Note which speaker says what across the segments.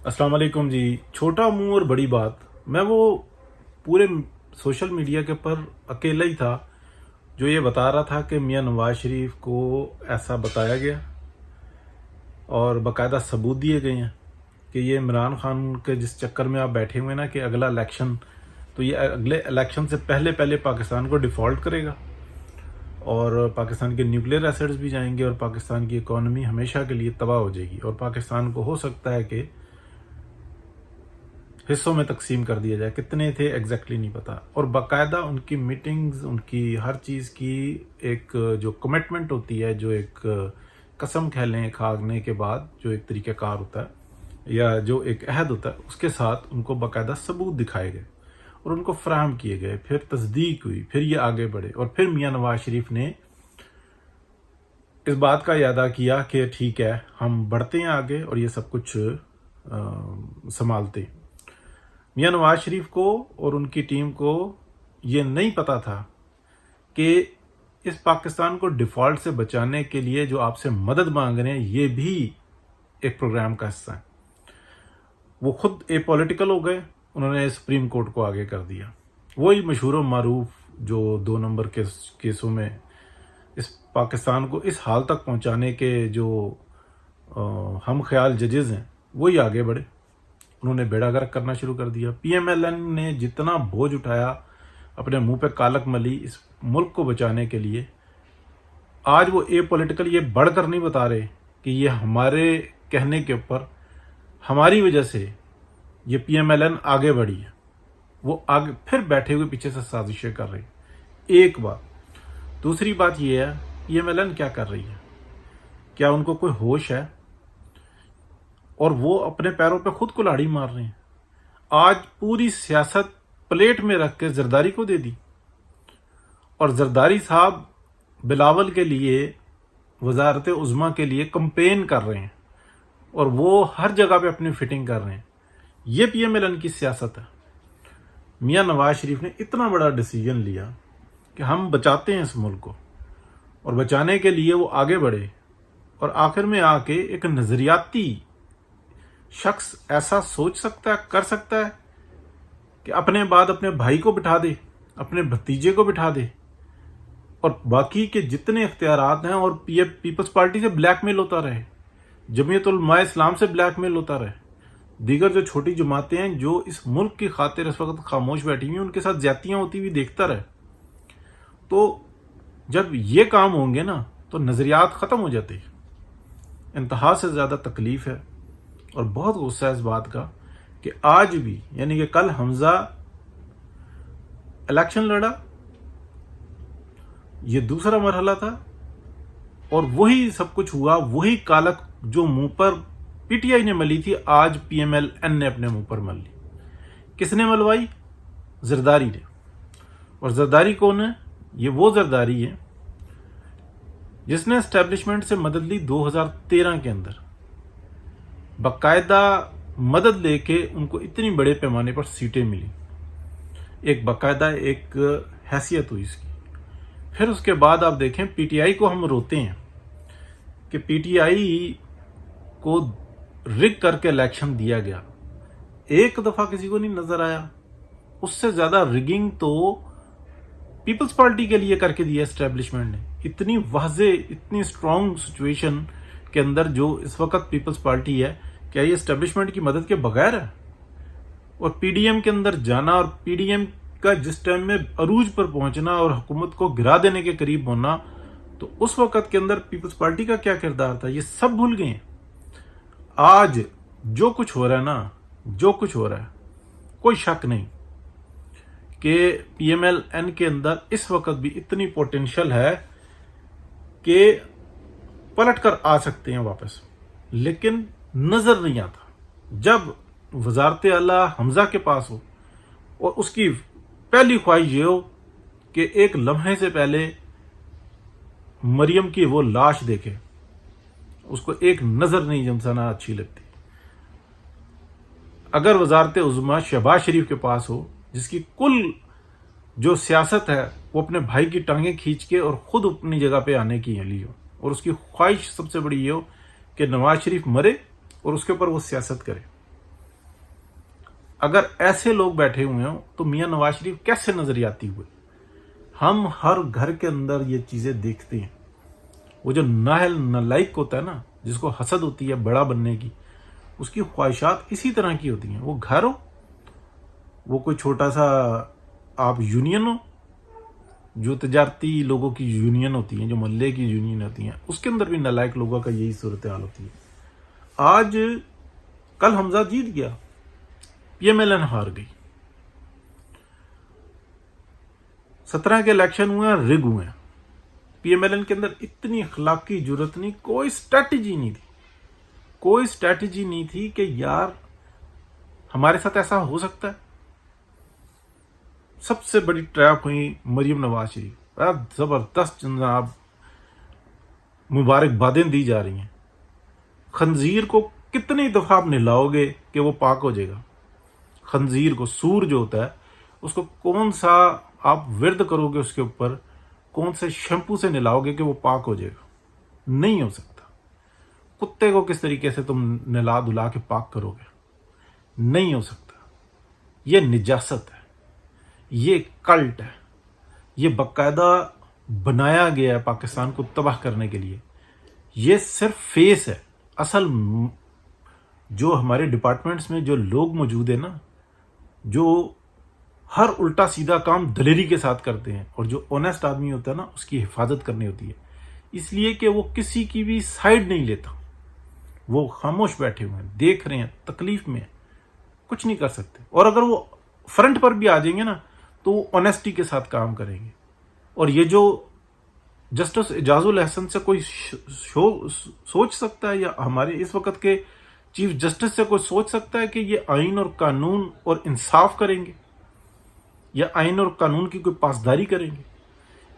Speaker 1: السلام علیکم جی. چھوٹا منہ اور بڑی بات. میں وہ پورے سوشل میڈیا کے پر اکیلا ہی تھا جو یہ بتا رہا تھا کہ میاں نواز شریف کو ایسا بتایا گیا اور باقاعدہ ثبوت دیے گئے ہیں کہ یہ عمران خان کے جس چکر میں آپ بیٹھے ہوئے نا کہ اگلا الیکشن تو یہ اگلے الیکشن سے پہلے پاکستان کو ڈیفالٹ کرے گا اور پاکستان کے نیوکلیئر ایسٹس بھی جائیں گے اور پاکستان کی اکانومی ہمیشہ کے لیے تباہ ہو جائے گی اور پاکستان کو ہو سکتا ہے کہ حصوں میں تقسیم کر دیا جائے. کتنے تھے ایگزیکٹلی نہیں پتا. اور باقاعدہ ان کی میٹنگز، ان کی ہر چیز کی ایک جو کمٹمنٹ ہوتی ہے، جو ایک قسم کھیلیں کھانے کے بعد جو ایک طریقہ کار ہوتا ہے یا جو ایک عہد ہوتا ہے، اس کے ساتھ ان کو باقاعدہ ثبوت دکھائے گئے اور ان کو فراہم کیے گئے. پھر تصدیق ہوئی، پھر یہ آگے بڑھے اور پھر میاں نواز شریف نے اس بات کا اعادہ کیا کہ ٹھیک ہے ہم بڑھتے ہیں آگے اور یہ سب کچھ سنبھالتے ہیں. میاں نواز شریف کو اور ان کی ٹیم کو یہ نہیں پتا تھا کہ اس پاکستان کو ڈیفالٹ سے بچانے کے لیے جو آپ سے مدد مانگ رہے ہیں یہ بھی ایک پروگرام کا حصہ ہے. وہ خود اے پولیٹیکل ہو گئے، انہوں نے سپریم کورٹ کو آگے کر دیا. وہی مشہور و معروف جو 2 نمبر کے کیسوں میں اس پاکستان کو اس حال تک پہنچانے کے جو ہم خیال ججز ہیں وہی آگے بڑھے. انہوں نے بیڑا غرق کرنا شروع کر دیا. پی ایم ایل این نے جتنا بوجھ اٹھایا اپنے منہ پہ کالک ملی اس ملک کو بچانے کے لیے، آج وہ اے پولیٹیکل یہ بڑھ کر نہیں بتا رہے کہ یہ ہمارے کہنے کے اوپر ہماری وجہ سے یہ پی ایم ایل این آگے بڑھی ہے. وہ آگے پھر بیٹھے ہوئے پیچھے سے سازشیں کر رہے ہیں. ایک بات. دوسری بات یہ ہے پی ایم ایل این کیا کر رہی ہے؟ کیا ان کو کوئی ہوش ہے؟ اور وہ اپنے پیروں پہ خود کلاڑی مار رہے ہیں. آج پوری سیاست پلیٹ میں رکھ کے زرداری کو دے دی اور زرداری صاحب بلاول کے لیے وزارت عظمیٰ کے لیے کمپین کر رہے ہیں اور وہ ہر جگہ پہ اپنی فٹنگ کر رہے ہیں. یہ پی ایم ایل این کی سیاست ہے. میاں نواز شریف نے اتنا بڑا ڈیسیجن لیا کہ ہم بچاتے ہیں اس ملک کو اور بچانے کے لیے وہ آگے بڑھے اور آخر میں آ کے ایک نظریاتی شخص ایسا سوچ سکتا ہے، کر سکتا ہے کہ اپنے بعد اپنے بھائی کو بٹھا دے، اپنے بھتیجے کو بٹھا دے اور باقی کے جتنے اختیارات ہیں اور پیپلز پارٹی سے بلیک میل ہوتا رہے، جمعیت علماء اسلام سے بلیک میل ہوتا رہے، دیگر جو چھوٹی جماعتیں ہیں جو اس ملک کی خاطر اس وقت خاموش بیٹھی ہوئی ان کے ساتھ زیادتیاں ہوتی ہوئی دیکھتا رہے. تو جب یہ کام ہوں گے نا تو نظریات ختم ہو جاتے ہیں. انتہا سے زیادہ تکلیف ہے اور بہت غصہ ہے اس بات کا کہ آج بھی، یعنی کہ کل حمزہ الیکشن لڑا، یہ دوسرا مرحلہ تھا اور وہی سب کچھ ہوا، وہی کالک جو منہ پر پی ٹی آئی نے ملی تھی آج پی ایم ایل این نے اپنے منہ پر مل لی. کس نے ملوائی؟ زرداری نے. اور زرداری کون ہے؟ یہ وہ زرداری ہے جس نے اسٹیبلشمنٹ سے مدد لی 2013 کے اندر. باقاعدہ مدد لے کے ان کو اتنی بڑے پیمانے پر سیٹیں ملی، ایک باقاعدہ ایک حیثیت ہوئی اس کی. پھر اس کے بعد آپ دیکھیں پی ٹی آئی کو ہم روتے ہیں کہ پی ٹی آئی کو رگ کر کے الیکشن دیا گیا. ایک دفعہ کسی کو نہیں نظر آیا. اس سے زیادہ رگنگ تو پیپلز پارٹی کے لیے کر کے دیا اسٹیبلشمنٹ نے. اتنی واضح، اتنی اسٹرانگ سچویشن کے اندر جو اس وقت پیپلز پارٹی ہے، کیا یہ اسٹیبلشمنٹ کی مدد کے بغیر ہے؟ اور پی ڈی ایم کے اندر جانا اور پی ڈی ایم کا جس ٹائم میں عروج پر پہنچنا اور حکومت کو گرا دینے کے قریب ہونا، تو اس وقت کے اندر پیپلز پارٹی کا کیا کردار تھا یہ سب بھول گئے ہیں. آج جو کچھ ہو رہا ہے نا، جو کچھ ہو رہا ہے، کوئی شک نہیں کہ پی ایم ایل این کے اندر اس وقت بھی اتنی پوٹینشل ہے کہ پلٹ کر آ سکتے ہیں واپس، لیکن نظر نہیں آتا. جب وزارت اعلیٰ حمزہ کے پاس ہو اور اس کی پہلی خواہش یہ ہو کہ ایک لمحے سے پہلے مریم کی وہ لاش دیکھے، اس کو ایک نظر نہیں جمسانا اچھی لگتی. اگر وزارت عظمیٰ شہباز شریف کے پاس ہو جس کی کل جو سیاست ہے وہ اپنے بھائی کی ٹانگیں کھینچ کے اور خود اپنی جگہ پہ آنے کی لی ہو، اور اس کی خواہش سب سے بڑی یہ ہو کہ نواز شریف مرے اور اس کے اوپر وہ سیاست کرے، اگر ایسے لوگ بیٹھے ہوئے ہوں تو میاں نواز شریف کیسے نظریاتی ہوئے؟ ہم ہر گھر کے اندر یہ چیزیں دیکھتے ہیں. وہ جو نااہل نالائق ہوتا ہے نا، جس کو حسد ہوتی ہے بڑا بننے کی، اس کی خواہشات اسی طرح کی ہوتی ہیں. وہ گھر ہو، وہ کوئی چھوٹا سا آپ یونین ہو، جو تجارتی لوگوں کی یونین ہوتی ہیں، جو محلے کی یونین ہوتی ہیں، اس کے اندر بھی نالائق لوگوں کا یہی صورتحال ہوتی ہے. آج کل حمزہ جیت گیا، پی ایم ایل این ہار گئی. 17 کے الیکشن ہوئے ہیں، رگ ہوئے ہیں. پی ایم ایل این کے اندر اتنی اخلاقی جرت نہیں، کوئی اسٹریٹجی نہیں تھی. کوئی اسٹریٹجی نہیں تھی کہ یار ہمارے ساتھ ایسا ہو سکتا ہے. سب سے بڑی ٹریپ ہوئی مریم نواز شریف. زبردست جناب مبارکبادیں دی جا رہی ہیں. خنزیر کو کتنی دفعہ آپ نہلاؤ گے کہ وہ پاک ہو جائے گا؟ خنزیر کو، سور جو ہوتا ہے، اس کو کون سا آپ ورد کرو گے، اس کے اوپر کون سے شیمپو سے نہلاؤ گے کہ وہ پاک ہو جائے گا؟ نہیں ہو سکتا. کتے کو کس طریقے سے تم نہلا دھلا کے پاک کرو گے؟ نہیں ہو سکتا. یہ نجاست ہے، یہ کلٹ ہے، یہ باقاعدہ بنایا گیا ہے پاکستان کو تباہ کرنے کے لیے. یہ صرف فیس ہے. اصل جو ہمارے ڈپارٹمنٹس میں جو لوگ موجود ہیں نا، جو ہر الٹا سیدھا کام دلیری کے ساتھ کرتے ہیں، اور جو آنیسٹ آدمی ہوتا ہے نا، اس کی حفاظت کرنی ہوتی ہے. اس لیے کہ وہ کسی کی بھی سائیڈ نہیں لیتا. وہ خاموش بیٹھے ہوئے ہیں، دیکھ رہے ہیں، تکلیف میں ہیں، کچھ نہیں کر سکتے. اور اگر وہ فرنٹ پر بھی آ جائیں گے نا، تو وہ آنیسٹی کے ساتھ کام کریں گے. اور یہ جو جسٹس اعجاز الحسن سے کوئی سوچ سکتا ہے، یا ہمارے اس وقت کے چیف جسٹس سے کوئی سوچ سکتا ہے کہ یہ آئین اور قانون اور انصاف کریں گے، یا آئین اور قانون کی کوئی پاسداری کریں گے؟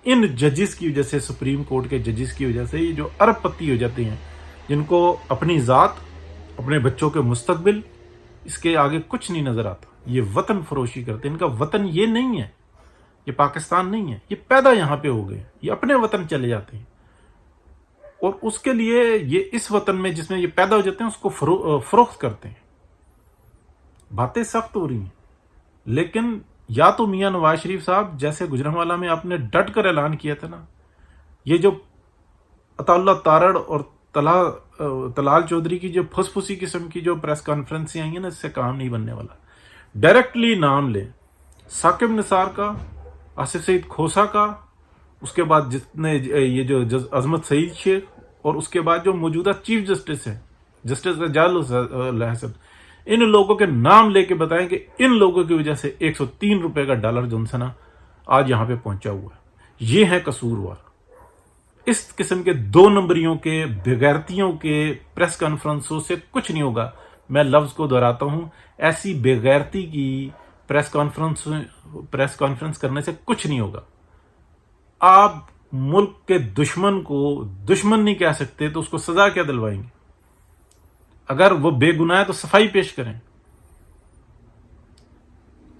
Speaker 1: ان ججز کی وجہ سے، سپریم کورٹ کے ججز کی وجہ سے، یہ جو ارب پتی ہو جاتے ہیں، جن کو اپنی ذات، اپنے بچوں کے مستقبل، اس کے آگے کچھ نہیں نظر آتا. یہ وطن فروشی کرتے ہیں. ان کا وطن یہ نہیں ہے، یہ پاکستان نہیں ہے. یہ پیدا یہاں پہ ہو گئے، یہ اپنے وطن چلے جاتے ہیں، اور اس کے لیے یہ اس وطن میں جس میں یہ پیدا ہو جاتے ہیں اس کو فروخت کرتے ہیں. باتیں سخت ہو رہی ہیں، لیکن یا تو میاں نواز شریف صاحب، جیسے گجرانوالہ میں آپ نے ڈٹ کر اعلان کیا تھا نا، یہ جو عطا اللہ تارڑ اور طلال چودھری کی جو پھس پھسی قسم کی جو پریس کانفرنسیں آئی ہیں نا، اس سے کام نہیں بننے والا. ڈائریکٹلی نام لیں ثاقب نثار کا، آصف سعید کھوسا کا، اس کے بعد جتنے یہ جو عظمت سعید شیخ، اور اس کے بعد جو موجودہ چیف جسٹس ہیں، جسٹس اعجاز الحسن، ان لوگوں کے نام لے کے بتائیں کہ ان لوگوں کی وجہ سے 103 روپے کا ڈالر جو ہے نا آج یہاں پہ پہنچا ہوا ہے. یہ ہے قصوروار. اس قسم کے 2 نمبریوں کے بےغیرتیوں کے پریس کانفرنسوں سے کچھ نہیں ہوگا. میں لفظ کو دہراتا ہوں، ایسی بےغیرتی کی پریس کانفرنس کرنے سے کچھ نہیں ہوگا. آپ ملک کے دشمن کو دشمن نہیں کہہ سکتے تو اس کو سزا کیا دلوائیں گے؟ اگر وہ بے گناہ ہے تو صفائی پیش کریں.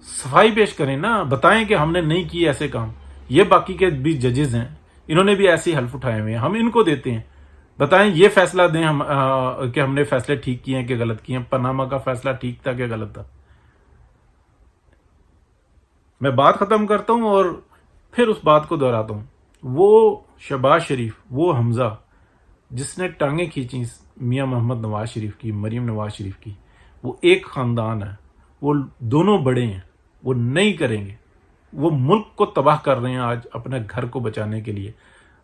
Speaker 1: صفائی پیش کریں نا، بتائیں کہ ہم نے نہیں کی ایسے کام. یہ باقی کے بھی ججز ہیں، انہوں نے بھی ایسے ہی حلف اٹھائے ہوئے ہیں، ہم ان کو دیتے ہیں. بتائیں، یہ فیصلہ دیں کہ ہم نے فیصلے ٹھیک کیے ہیں کہ غلط کیے ہیں. پاناما کا فیصلہ ٹھیک تھا کہ غلط تھا؟ میں بات ختم کرتا ہوں اور پھر اس بات کو دہراتا ہوں. وہ شہباز شریف، وہ حمزہ جس نے ٹانگیں کھینچی میاں محمد نواز شریف کی، مریم نواز شریف کی، وہ ایک خاندان ہے. وہ دونوں بڑے ہیں، وہ نہیں کریں گے. وہ ملک کو تباہ کر رہے ہیں آج اپنے گھر کو بچانے کے لیے،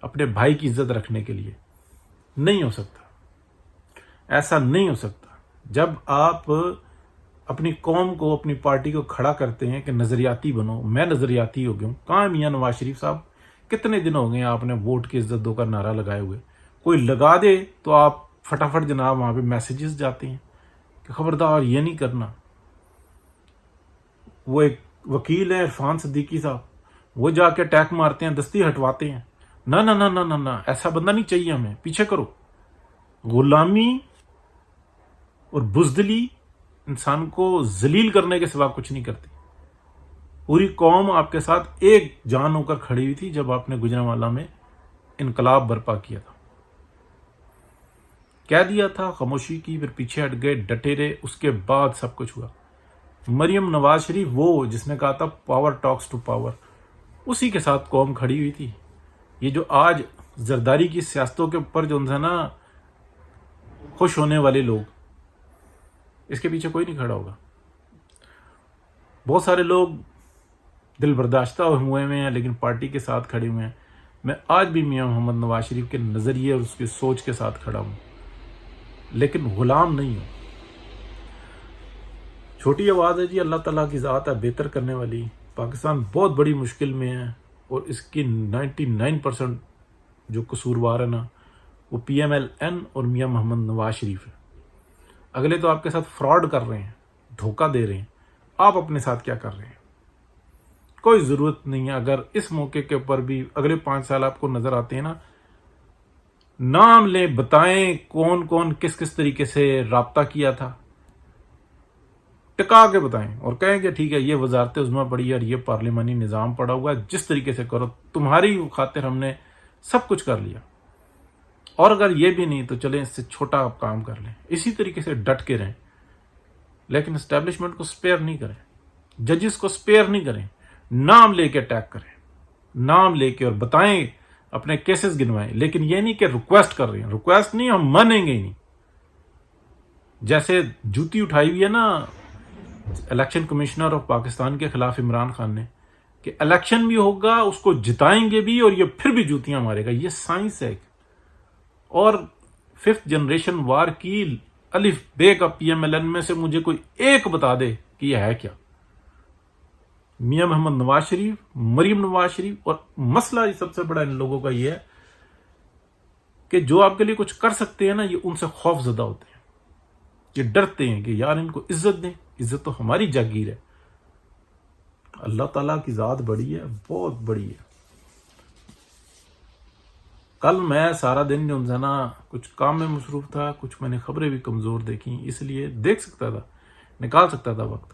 Speaker 1: اپنے بھائی کی عزت رکھنے کے لیے. نہیں ہو سکتا، ایسا نہیں ہو سکتا. جب آپ اپنی قوم کو، اپنی پارٹی کو کھڑا کرتے ہیں کہ نظریاتی بنو، میں نظریاتی ہو گیا ہوں. کہاں ہے میاں نواز شریف صاحب؟ کتنے دن ہو گئے آپ نے ووٹ کی عزت دو کا نعرہ لگائے ہوئے؟ کوئی لگا دے تو آپ فٹافٹ جناب وہاں پہ میسیجز جاتے ہیں کہ خبردار یہ نہیں کرنا. وہ ایک وکیل ہے عرفان صدیقی صاحب، وہ جا کے اٹیک مارتے ہیں، دستی ہٹواتے ہیں. نہ نہ نہ نہ نہ، ایسا بندہ نہیں چاہیے ہمیں. پیچھے کرو. غلامی اور بزدلی انسان کو ذلیل کرنے کے سوا کچھ نہیں کرتی. پوری قوم آپ کے ساتھ ایک جان ہو کر کھڑی ہوئی تھی جب آپ نے گجرانوالہ میں انقلاب برپا کیا تھا. کہہ دیا تھا، خاموشی کی، پھر پیچھے ہٹ گئے، ڈٹے رہے. اس کے بعد سب کچھ ہوا. مریم نواز شریف وہ جس نے کہا تھا پاور ٹاکس ٹو پاور، اسی کے ساتھ قوم کھڑی ہوئی تھی۔ یہ جو آج زرداری کی سیاستوں کے اوپر جو ہے نا خوش ہونے والے لوگ، اس کے پیچھے کوئی نہیں کھڑا ہوگا۔ بہت سارے لوگ دل برداشتہ ہوئے ہیں لیکن پارٹی کے ساتھ کھڑے ہوئے ہیں۔ میں آج بھی میاں محمد نواز شریف کے نظریے اور اس کی سوچ کے ساتھ کھڑا ہوں، لیکن غلام نہیں ہوں۔ چھوٹی آواز ہے جی، اللہ تعالیٰ کی ذات ہے بہتر کرنے والی۔ پاکستان بہت بڑی مشکل میں ہے اور اس کی 99% جو قصوروار ہے نا وہ پی ایم ایل این اور میاں محمد نواز شریف ہے۔ اگلے تو آپ کے ساتھ فراڈ کر رہے ہیں، دھوکہ دے رہے ہیں، آپ اپنے ساتھ کیا کر رہے ہیں؟ کوئی ضرورت نہیں ہے۔ اگر اس موقع کے اوپر بھی اگلے 5 سال آپ کو نظر آتے ہیں نا، نام لیں، بتائیں کون کون کس کس طریقے سے رابطہ کیا تھا، ٹکا کے بتائیں اور کہیں کہ ٹھیک ہے یہ وزارت عظمیٰ پڑی ہے اور یہ پارلیمانی نظام پڑا ہوا ہے، جس طریقے سے کرو، تمہاری خاطر ہم نے سب کچھ کر لیا۔ اور اگر یہ بھی نہیں تو چلیں اس سے چھوٹا آپ کام کر لیں، اسی طریقے سے ڈٹ کے رہیں، لیکن اسٹیبلشمنٹ کو سپیئر نہیں کریں، ججز کو سپیئر نہیں کریں، نام لے کے اٹیک کریں، نام لے کے اور بتائیں، اپنے کیسز گنوائیں، لیکن یہ نہیں کہ ریکویسٹ کر رہے ہیں، ریکویسٹ نہیں، ہم مانیں گے ہی نہیں۔ جیسے جوتی اٹھائی ہوئی ہے نا الیکشن کمشنر آف پاکستان کے خلاف عمران خان نے کہ الیکشن بھی ہوگا، اس کو جتائیں گے بھی اور یہ پھر بھی جوتیاں مارے گا۔ یہ سائنس ہے۔ اور 5th جنریشن وار کی الف بے کا پی ایم ایل این میں سے مجھے کوئی ایک بتا دے کہ یہ ہے کیا۔ میاں محمد نواز شریف، مریم نواز شریف، اور مسئلہ سب سے بڑا ان لوگوں کا یہ ہے کہ جو آپ کے لیے کچھ کر سکتے ہیں نا، یہ ان سے خوف زدہ ہوتے ہیں، یہ ڈرتے ہیں کہ یار ان کو عزت دیں، عزت تو ہماری جاگیر ہے۔ اللہ تعالیٰ کی ذات بڑی ہے، بہت بڑی ہے۔ کل میں سارا دن جو ہے نا کچھ کام میں مصروف تھا، کچھ میں نے خبریں بھی کمزور دیکھیں، اس لیے دیکھ سکتا تھا، نکال سکتا تھا وقت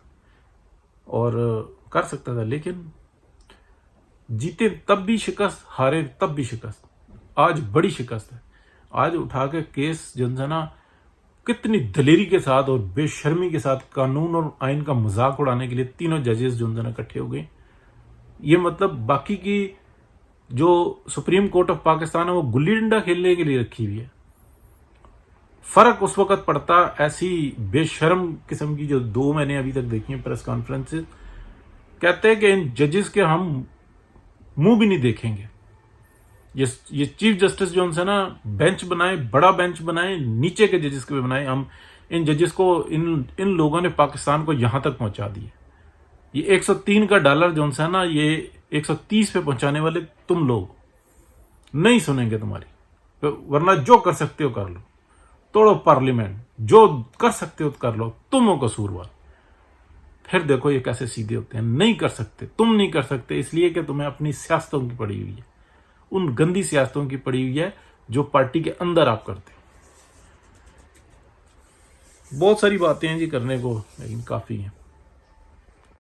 Speaker 1: اور کر سکتا تھا، لیکن جیتے تب بھی شکست، ہارے تب بھی شکست۔ آج بڑی شکست ہے۔ آج اٹھا کے کیس جو ہے نا کتنی دلیری کے ساتھ اور بے شرمی کے ساتھ قانون اور آئین کا مذاق اڑانے کے لیے تینوں ججز جو ہے نا اکٹھے ہو گئے۔ یہ مطلب باقی کی جو سپریم کورٹ آف پاکستان ہے وہ گلی ڈنڈا کھیلنے کے لیے رکھی ہوئی ہے۔ فرق اس وقت پڑتا ایسی بے شرم قسم کی جو 2 میں نے ابھی تک دیکھی ہیں پریس کانفرنسز، کہتے ہیں کہ ان ججز کے ہم منہ بھی نہیں دیکھیں گے۔ یہ چیف جسٹس جو ہے نا بینچ بنائیں، بڑا بینچ بنائیں، نیچے کے ججز کے بھی بنائیں۔ ہم ان ججز کو ان لوگوں نے پاکستان کو یہاں تک پہنچا دیا۔ یہ $103 کا جو ہے نا یہ 130 پہ پہنچانے والے تم لوگ نہیں سنیں گے تمہاری، ورنہ جو کر سکتے ہو کر لو، توڑو پارلیمنٹ، جو کر سکتے ہو کر لو، تم ہو قصوروار۔ پھر دیکھو یہ کیسے سیدھے ہوتے ہیں۔ نہیں کر سکتے، تم نہیں کر سکتے، اس لیے کہ تمہیں اپنی سیاستوں کی پڑی ہوئی ہے، ان گندی سیاستوں کی پڑی ہوئی ہے جو پارٹی کے اندر آپ کرتے ہیں۔ بہت ساری باتیں ہیں جی کرنے کو، لیکن کافی ہیں۔